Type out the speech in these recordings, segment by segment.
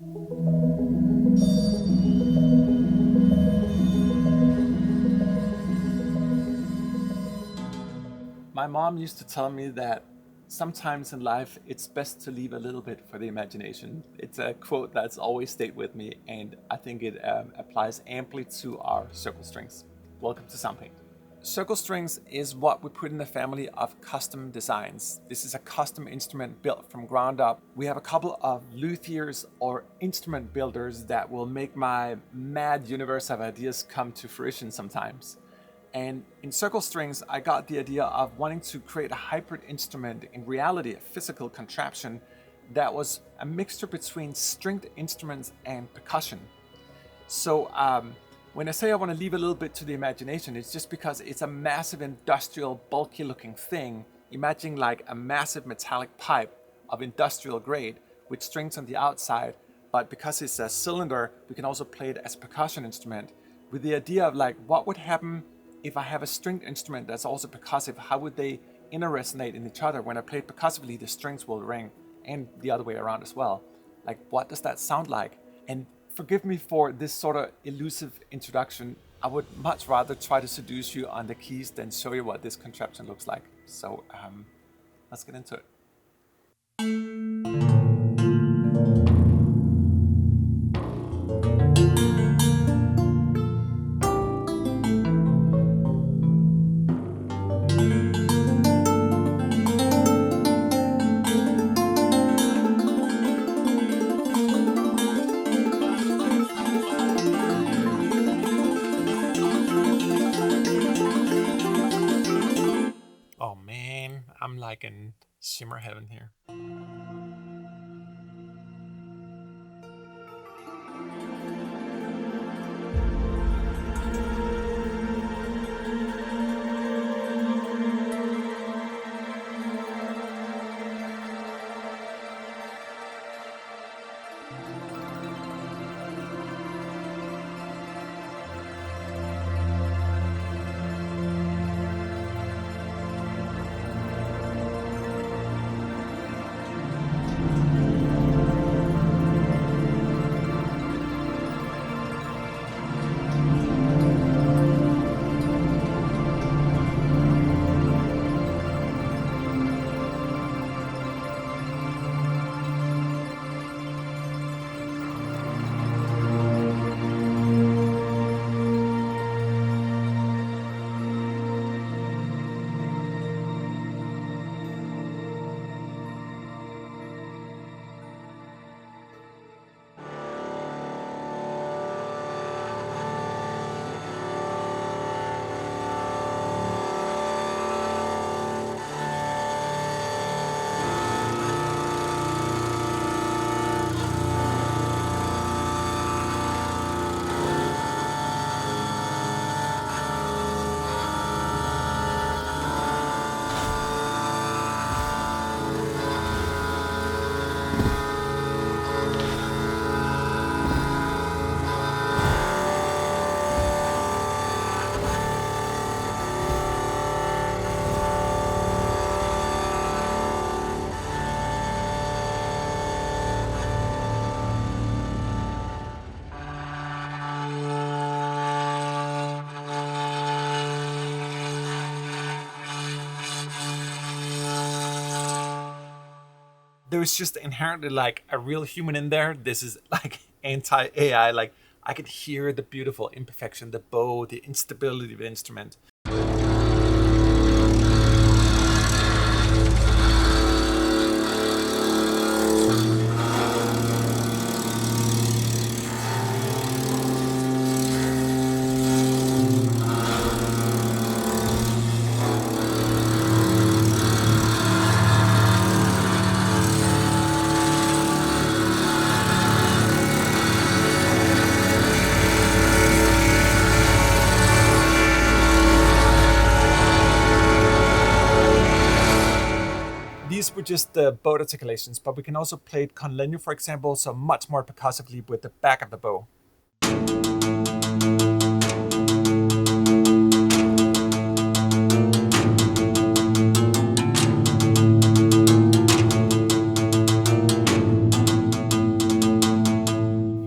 My mom used to tell me that sometimes in life it's best to leave a little bit for the imagination. It's a quote that's always stayed with me, and I think it applies amply to our circle strings. Welcome to Soundpaint. Circle strings is what we put in the family of custom designs. This is a custom instrument built from ground up. We have a couple of luthiers or instrument builders that will make my mad universe of ideas come to fruition sometimes. And in circle strings, I got the idea of wanting to create a hybrid instrument, in reality, a physical contraption that was a mixture between stringed instruments and percussion. So when I say I want to leave a little bit to the imagination, it's just because it's a massive industrial, bulky looking thing. Imagine like a massive metallic pipe of industrial grade with strings on the outside, but because it's a cylinder, we can also play it as a percussion instrument, with the idea of like, what would happen if I have a stringed instrument that's also percussive? How would they interresonate in each other? When I play it percussively, the strings will ring, and the other way around as well. Like, what does that sound like? And forgive me for this sort of elusive introduction. I would much rather try to seduce you on the keys than show you what this contraption looks like. So let's get into it. Oh man, I'm like in shimmer heaven here. There's just inherently like a real human in there. This is like anti-AI. Like, I could hear the beautiful imperfection, the bow, the instability of the instrument. These were just the bow articulations, but we can also play Col Legno, for example, so much more percussively with the back of the bow.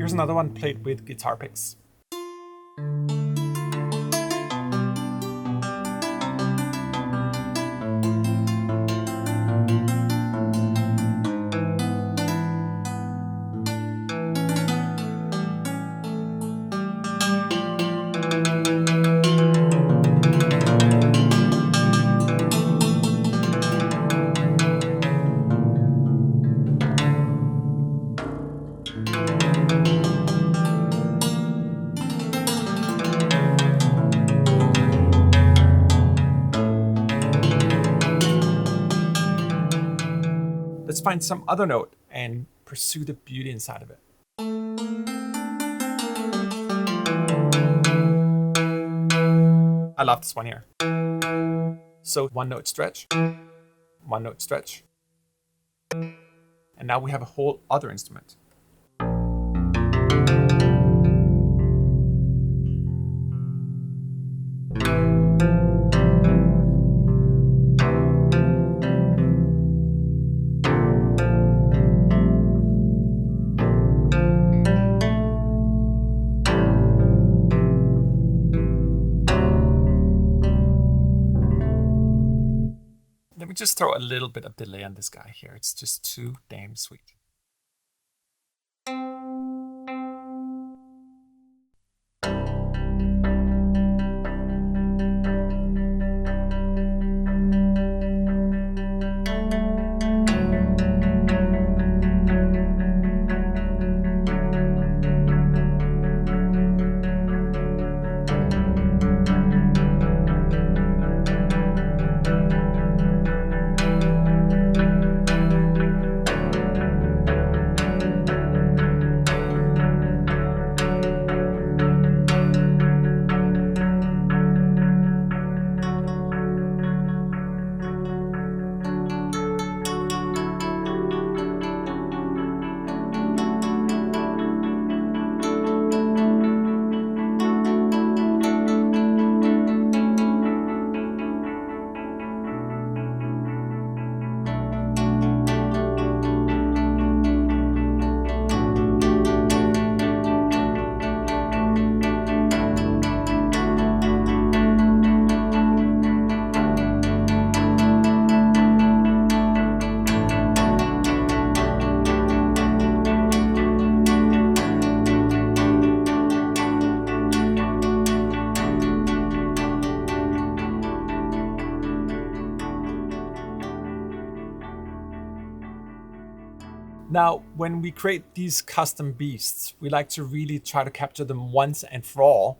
Here's another one played with guitar picks. Let's find some other note and pursue the beauty inside of it. I love this one here. So one note stretch, one note stretch. And now we have a whole other instrument. Let me just throw a little bit of delay on this guy here. It's just too damn sweet. Now, when we create these custom beasts, we like to really try to capture them once and for all.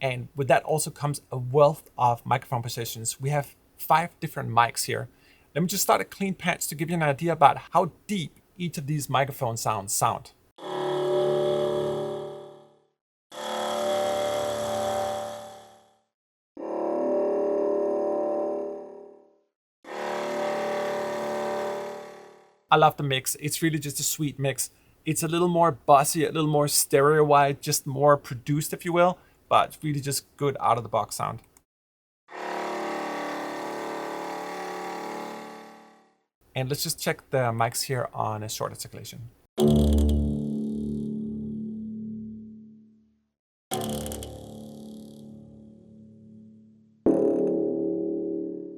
And with that also comes a wealth of microphone positions. We have 5 different mics here. Let me just start a clean patch to give you an idea about how deep each of these microphone sounds sound. I love the mix. It's really just a sweet mix. It's a little more bossy, a little more stereo-wide, just more produced, if you will, but really just good out-of-the-box sound. And let's just check the mics here on a short articulation.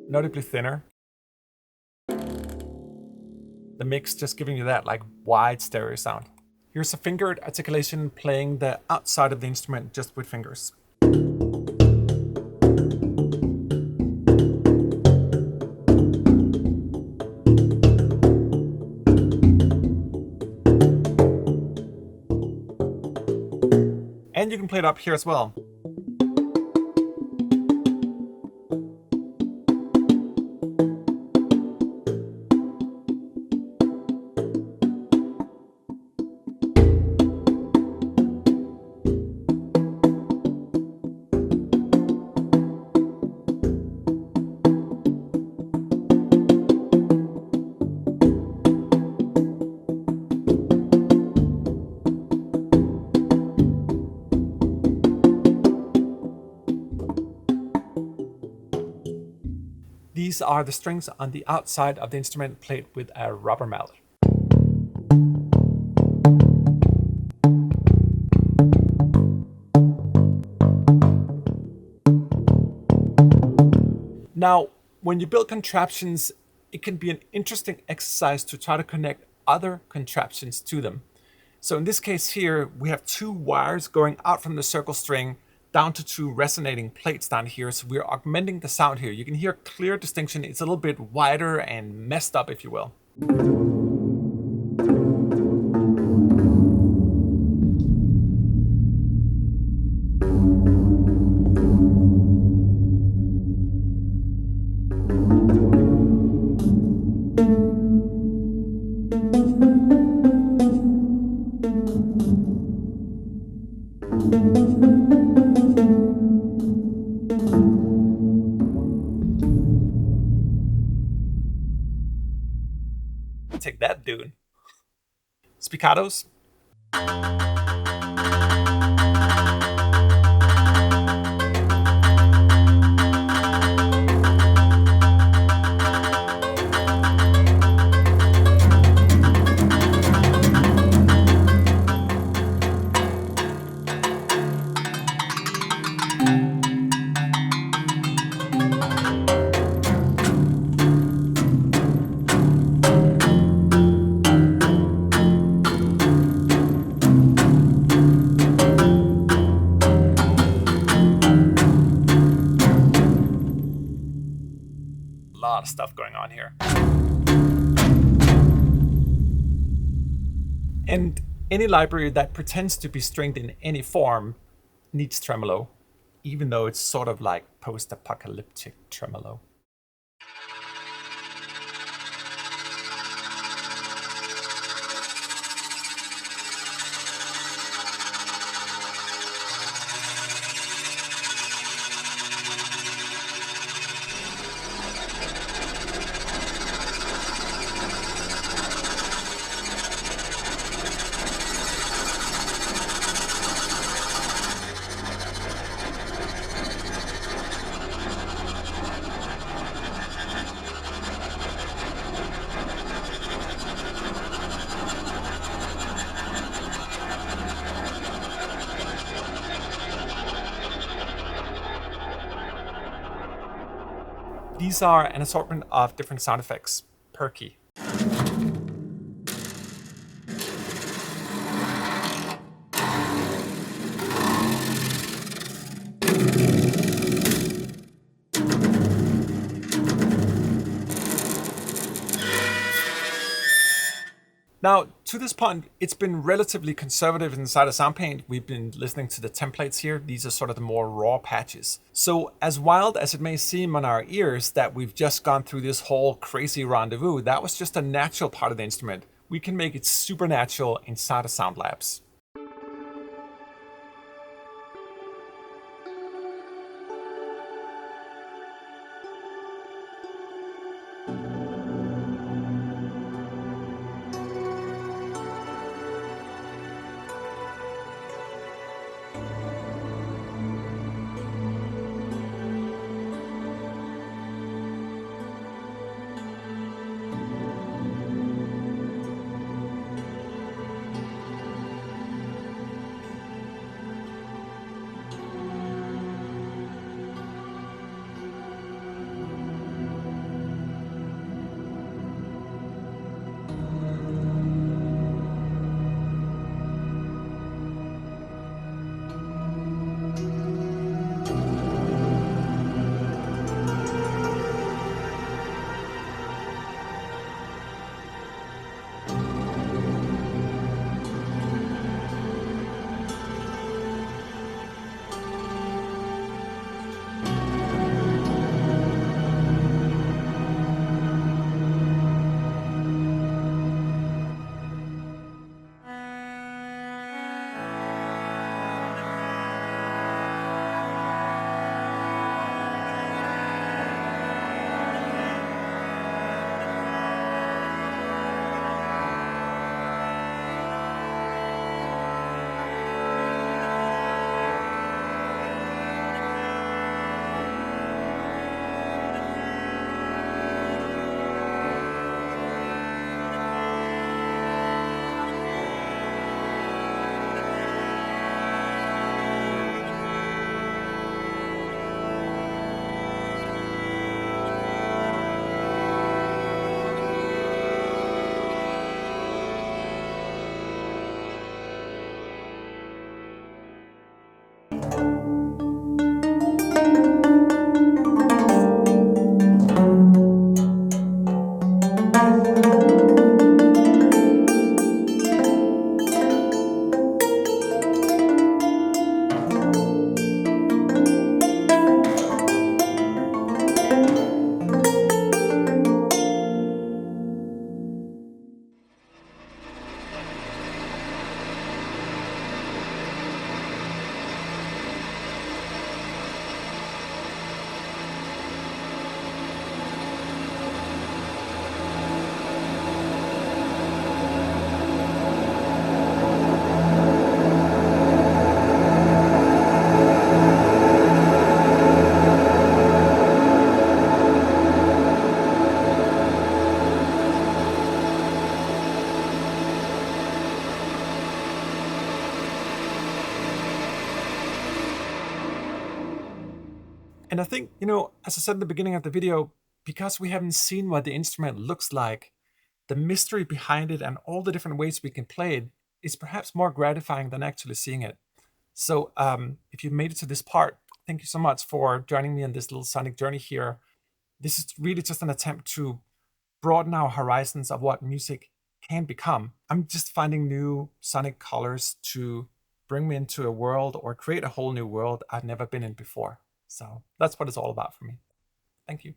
Notably thinner. The mix just giving you that like wide stereo sound. Here's a fingered articulation playing the outside of the instrument just with fingers. And you can play it up here as well. These are the strings on the outside of the instrument played with a rubber mallet. Now, when you build contraptions, it can be an interesting exercise to try to connect other contraptions to them. So in this case here, we have two wires going out from the circle string down to two resonating plates down here. So we're augmenting the sound here. You can hear clear distinction. It's a little bit wider and messed up, if you will. Take that, dude. Spiccatos. Lot of stuff going on here. And any library that pretends to be stringed in any form needs tremolo, even though it's sort of like post-apocalyptic tremolo. These are an assortment of different sound effects, perky. Now, to this point, it's been relatively conservative inside of Soundpaint. We've been listening to the templates here. These are sort of the more raw patches. So as wild as it may seem on our ears that we've just gone through this whole crazy rendezvous, that was just a natural part of the instrument. We can make it supernatural inside of Sound Labs. And I think, as I said in the beginning of the video, because we haven't seen what the instrument looks like, the mystery behind it and all the different ways we can play it is perhaps more gratifying than actually seeing it. So if you made it to this part, thank you so much for joining me on this little sonic journey here. This is really just an attempt to broaden our horizons of what music can become. I'm just finding new sonic colors to bring me into a world or create a whole new world I've never been in before. So that's what it's all about for me. Thank you.